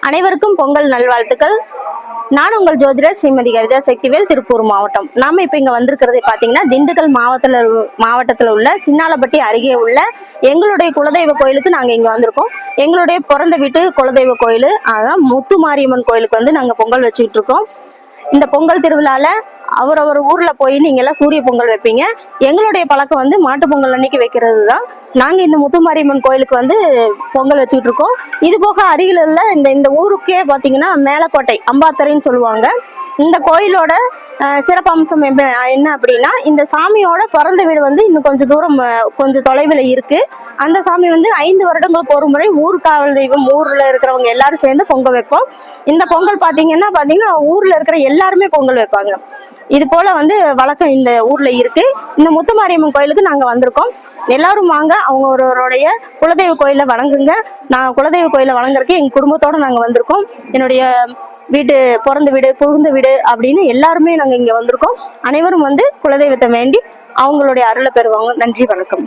அனைவருக்கும் பொங்கல் நல்வாழ்த்துக்கள். நான் உங்கள் ஜோதிடர் ஸ்ரீமதி கவிதா சக்திவேல், திருப்பூர் மாவட்டம். நாம இப்ப இங்க வந்திருக்கிறது பாத்தீங்கன்னா திண்டுக்கல் மாவட்டத்துல உள்ள சின்னாலப்பட்டி அருகே உள்ள எங்களுடைய குலதெய்வ கோயிலுக்கு நாங்க இங்க வந்திருக்கோம். எங்களுடைய பிறந்த வீட்டு குலதெய்வ கோயில் அதான் முத்து மாரியம்மன் கோயிலுக்கு வந்து நாங்க பொங்கல் வச்சுக்கிட்டு இருக்கோம். இந்த பொங்கல் திருவிழால அவரவர் ஊர்ல போய் நீங்க எல்லாம் சூரிய பொங்கல் வைப்பீங்க. எங்களுடைய பழக்கம் வந்து மாட்டு பொங்கல் அன்னைக்கு வைக்கிறது தான். நாங்க இந்த முத்துமாரியம்மன் கோயிலுக்கு வந்து பொங்கல் வச்சுக்கிட்டு இருக்கோம். இது போக அருகில் உள்ள இந்த ஊருக்கே பாத்தீங்கன்னா மேலக்கோட்டை அம்பாத்துறைன்னு சொல்லுவாங்க. இந்த கோயிலோட சிறப்பம்சம் என்ன அப்படின்னா, இந்த சாமியோட பிறந்த வீடு வந்து இன்னும் கொஞ்சம் தூரம் கொஞ்சம் தொலைவில் இருக்கு. அந்த சாமி வந்து 5 வருடங்களுக்கு ஒரு முறை ஊர்காவல் தெய்வம், ஊர்ல இருக்கிறவங்க எல்லாரும் சேர்ந்து பொங்கல் வைப்போம். இந்த பொங்கல் பாத்தீங்கன்னா ஊர்ல இருக்கிற எல்லாருமே பொங்கல் வைப்பாங்க. இது போல வந்து வழக்கம் இந்த ஊர்ல இருக்கு. இந்த முத்துமாரியம்மன் கோயிலுக்கு நாங்க வந்திருக்கோம். எல்லாரும் வாங்க, அவங்களுடைய குலதெய்வ கோயில வணங்குங்க. நான் குலதெய்வ கோயில வணங்குறதுக்கு எங்க குடும்பத்தோட நாங்க வந்திருக்கோம். என்னுடைய வீடு, பிறந்த வீடு, புகுந்த வீடு அப்படின்னு எல்லாருமே நாங்க இங்க வந்திருக்கோம். அனைவரும் வந்து குலதெய்வத்தை வேண்டி அவங்களுடைய அருளை பெறுவாங்க. நன்றி, வணக்கம்.